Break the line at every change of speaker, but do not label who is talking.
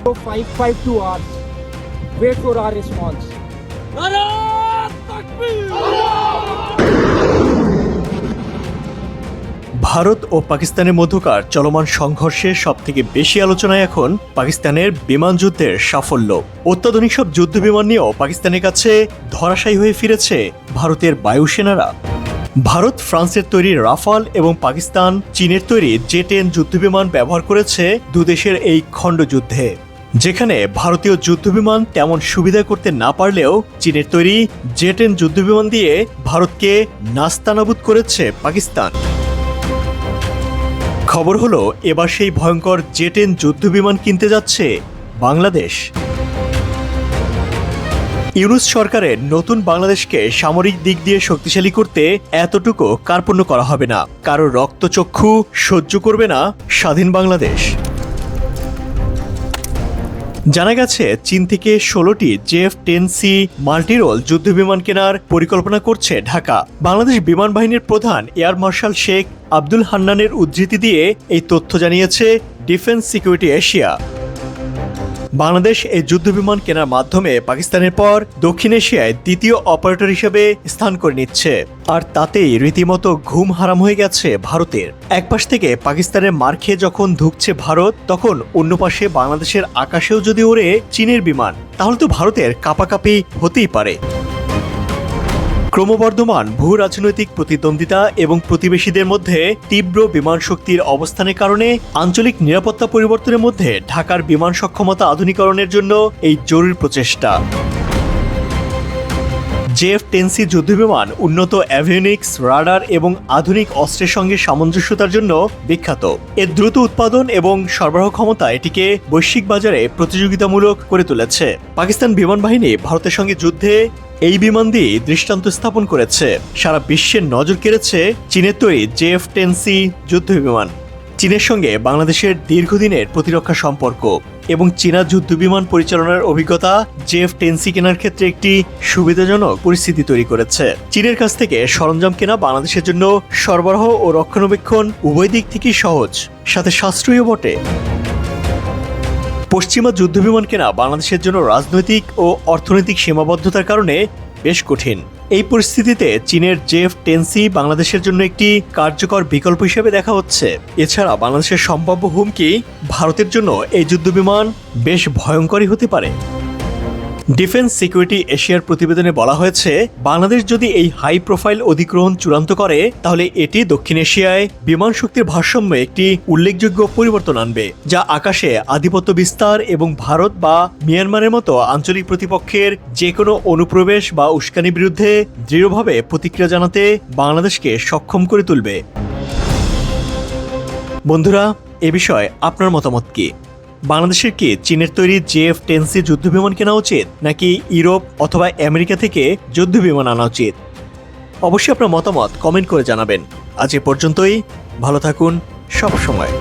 552 hours. Wait for our response.
Bharat ও পাকিস্তানের মধ্যকার চলমান সংঘর্ষে সবথেকে বেশি আলোচনায় এখন পাকিস্তানের বিমান যুদ্ধের সাফল্য। অত্যাধুনিক সব যুদ্ধ বিমান নিয়েও পাকিস্তানের কাছে ধরাশায়ী হয়ে ফিরেছে ভারতের বায়ুসেনারা। ভারত ফ্রান্সের তৈরি রাফাল এবং পাকিস্তান চীনের তৈরি জে-10 যুদ্ধবিমান ব্যবহার করেছে দুদেশের এই খণ্ডযুদ্ধে, যেখানে ভারতীয় যুদ্ধবিমান তেমন সুবিধা করতে না পারলেও চীনের তৈরি জে-10 যুদ্ধবিমান দিয়ে ভারতকে নাস্তানাবুদ করেছে পাকিস্তান। খবর হলো, এবার সেই ভয়ঙ্কর জে-10 যুদ্ধবিমান কিনতে যাচ্ছে বাংলাদেশ। ইউনূস সরকারের নতুন বাংলাদেশকে সামরিক দিক দিয়ে শক্তিশালী করতে এতটুকু কার্পণ্য করা হবে না। কারো রক্তচক্ষু সহ্য করবে না স্বাধীন বাংলাদেশ। জানা গেছে, চীন থেকে 16টি JF-10C মাল্টিরোল যুদ্ধবিমান কেনার পরিকল্পনা করছে ঢাকা। বাংলাদেশ বিমান বাহিনীর প্রধান এয়ার মার্শাল শেখ আব্দুল হান্নানের উদ্ধৃতি দিয়ে এই তথ্য জানিয়েছে ডিফেন্স সিকিউরিটি এশিয়া। বাংলাদেশ এই যুদ্ধবিমান কেনার মাধ্যমে পাকিস্তানের পর দক্ষিণ এশিয়ায় দ্বিতীয় অপারেটর হিসেবে স্থান করে নিচ্ছে। আর তাতেই রীতিমতো ঘুম হারাম হয়ে গেছে ভারতের। এক পাশ থেকে পাকিস্তানের মার খেয়ে যখন ধুঁকছে ভারত, তখন অন্য পাশে বাংলাদেশের আকাশেও যদি ওড়ে চীনের বিমান, তাহলে তো ভারতের কাঁপাকাঁপি হতেই পারে। ক্রমবর্ধমান ভূ রাজনৈতিক প্রতিদ্বন্দ্বিতা এবং প্রতিবেশীদের মধ্যে তীব্র বিমান শক্তির অবস্থানের কারণে আঞ্চলিক নিরাপত্তা পরিবর্তনের মধ্যে ঢাকার বিমান সক্ষমতা আধুনিকরণের জন্য এই জরুরি প্রচেষ্টা। JF-10C যুদ্ধবিমান উন্নত অ্যাভিওনিক্স, রাডার এবং আধুনিক অস্ত্রের সঙ্গে সামঞ্জস্যতার জন্য বিখ্যাত। এর দ্রুত উৎপাদন এবং সরবরাহ ক্ষমতা এটিকে বৈশ্বিক বাজারে প্রতিযোগিতামূলক করে তুলেছে। পাকিস্তান বিমান বাহিনী ভারতের সঙ্গে যুদ্ধে এই বিমান দিয়ে দৃষ্টান্ত স্থাপন করেছে। সারা বিশ্বের নজর কেড়েছে চীনের তৈরি JF-10C যুদ্ধবিমান। চীনের সঙ্গে বাংলাদেশের দীর্ঘদিনের প্রতিরক্ষা সম্পর্ক এবং চীনা যুদ্ধবিমান পরিচালনার অভিজ্ঞতা JF-10C কেনার ক্ষেত্রে একটি সুবিধাজনক পরিস্থিতি তৈরি করেছে। চীনের কাছ থেকে সরঞ্জাম কেনা বাংলাদেশের জন্য সরবরাহ ও রক্ষণাবেক্ষণ উভয় দিক থেকেই সহজ, সাথে সাশ্রয়ী বটে। পশ্চিমা যুদ্ধবিমান কেনা বাংলাদেশের জন্য রাজনৈতিক ও অর্থনৈতিক সীমাবদ্ধতার কারণে বেশ কঠিন। এই পরিস্থিতিতে চীনের JF-10C বাংলাদেশের জন্য একটি কার্যকর বিকল্প হিসেবে দেখা হচ্ছে। এছাড়া বাংলাদেশের সম্ভাব্য হুমকি ভারতের জন্য এই যুদ্ধবিমান বেশ ভয়ঙ্করই হতে পারে। ডিফেন্স সিকিউরিটি এশিয়ার প্রতিবেদনে বলা হয়েছে, বাংলাদেশ যদি এই হাই প্রোফাইল অধিগ্রহণ চূড়ান্ত করে, তাহলে এটি দক্ষিণ এশিয়ায় বিমান শক্তির ভারসাম্যে একটি উল্লেখযোগ্য পরিবর্তন আনবে, যা আকাশে আধিপত্য বিস্তার এবং ভারত বা মিয়ানমারের মতো আঞ্চলিক প্রতিপক্ষের যে কোনো অনুপ্রবেশ বা উস্কানির বিরুদ্ধে দৃঢ়ভাবে প্রতিক্রিয়া জানাতে বাংলাদেশকে সক্ষম করে তুলবে। বন্ধুরা, এ বিষয়ে আপনার মতামত কি? বাংলাদেশের কি চীনের তৈরি JF-10C যুদ্ধবিমান কেনা উচিত, নাকি ইউরোপ অথবা আমেরিকা থেকে যুদ্ধবিমান আনা উচিত? অবশ্যই আপনার মতামত কমেন্ট করে জানাবেন। আজ এ পর্যন্তই। ভালো থাকুন সব সময়।